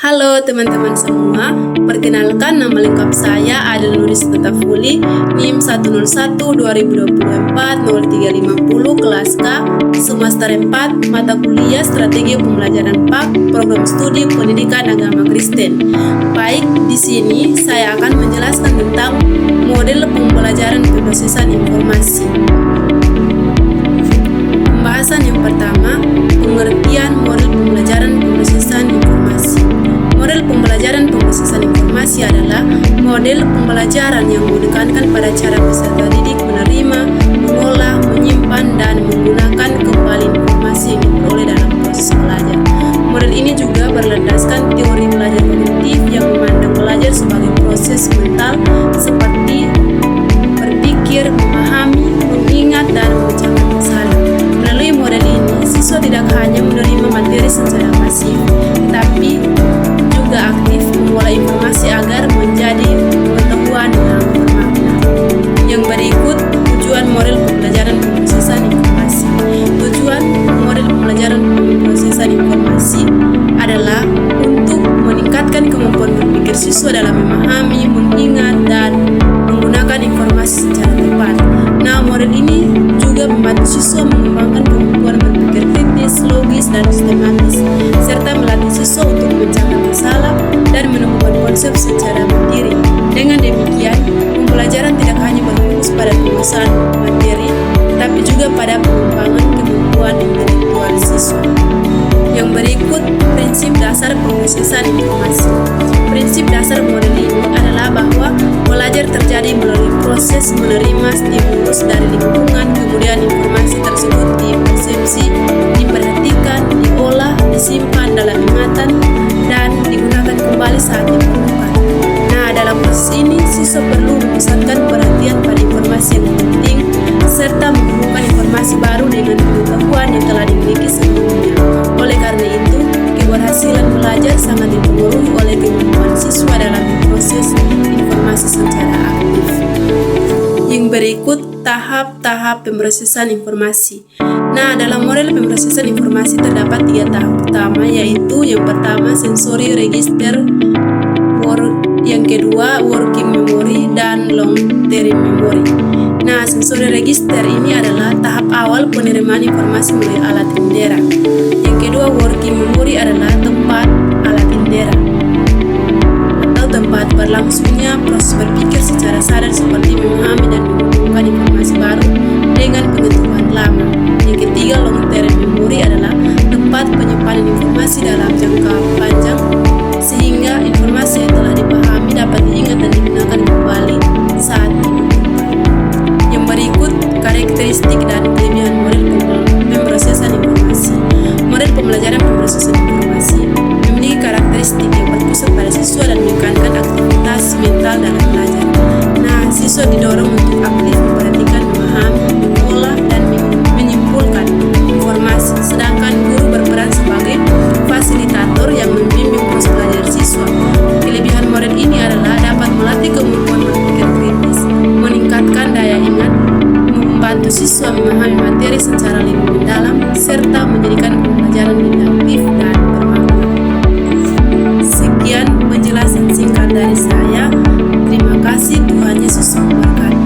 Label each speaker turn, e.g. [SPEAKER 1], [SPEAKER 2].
[SPEAKER 1] Halo teman-teman semua, perkenalkan nama lengkap saya Adel Nurisita Fuli, NIM 101 2024 0350 kelas K, semester 4, mata kuliah Strategi Pembelajaran PAK, Program Studi Pendidikan Agama Kristen. Baik, di sini saya akan menjelaskan tentang model pembelajaran pemrosesan informasi. Pembahasan yang pertama, pengertian model pembelajaran pemrosesan informasi. Model pembelajaran pemrosesan informasi adalah model pembelajaran yang menekankan pada cara peserta didik menerima, mengolah, menyimpan, dan menggunakan kembali informasi yang diperoleh dalam proses belajar. Model ini juga berlandaskan teori belajar kognitif yang memandang belajar sebagai proses mental seperti berpikir, memahami, mengingat, dan memecahkan masalah. Melalui model ini, siswa tidak hanya menerima materi secara pasif, tapi juga aktif mengolah informasi agar menjadi pengetahuan yang bermakna. Yang berikut, tujuan model pembelajaran pemrosesan informasi. Tujuan model pembelajaran pemrosesan informasi adalah untuk meningkatkan kemampuan berpikir siswa dalam memahami, mengingat, dan menggunakan informasi secara tepat. Nah, model ini juga membantu siswa mengembangkan kemampuan berpikir kritis, logis, dan sistematis, serta melatih siswa untuk memecahkan masalah dan menemukan konsep secara mandiri. Dengan demikian, pembelajaran tidak hanya berfokus pada penguasaan materi, tapi juga pada pengembangan kemampuan intelektual siswa. Yang berikut, prinsip dasar pemrosesan informasi. Prinsip dasar model ini adalah bahwa belajar terjadi melalui proses menerima stimulus dari lingkungan, kemudian informasi tersebut dipersepsi, diperhatikan, diolah, disimpan dalam ingatan, dan digunakan kembali saat diperlukan. Nah, dalam proses ini, siswa perlu memusatkan perhatian pada informasi yang penting, serta menghubungkan informasi baru dengan pengetahuan yang telah dimiliki sebelumnya. Oleh karena itu, keberhasilan belajar sangat dipengaruhi oleh kemampuan siswa dalam proses informasi secara aktif. Yang berikut, tahap-tahap pemrosesan informasi. Nah, dalam model pemrosesan informasi terdapat 3 tahap utama, yaitu yang pertama sensory register, yang kedua working memory, dan long term memory. Nah, sensory register ini adalah tahap awal penerimaan informasi melalui alat indera. Yang kedua, working memory adalah tempat alat indera atau tempat berlangsungnya proses berpikir secara sadar seperti memahami dan menghubungkan informasi baru dengan pengetahuan lama. Yang ketiga, long term memory adalah tempat penyimpanan informasi dalam jangka panjang sehingga informasi yang telah dipahami dapat diingat dan digunakan kembali saat dibutuhkan. Yang berikut, karakteristik dan kelebihan model pemrosesan informasi. Model pembelajaran pemrosesan informasi memiliki karakteristik yang berpusat pada siswa dan menekankan aktivitas mental dalam belajar. Nah, siswa didorong untuk aktif memperhatikan, memahami, mengolah, dan menyimpulkan informasi, sedangkan guru berperan sebagai fasilitator yang membimbing proses belajar siswa. Kelebihan model ini adalah dapat melatih kemampuan berpikir kritis, meningkatkan daya ingat, membantu siswa memahami materi secara lebih mendalam, serta menjadikan pembelajaran lebih aktif dan bermakna. Sekian penjelasan singkat dari saya. Terima kasih, Tuhan Yesus memberkati.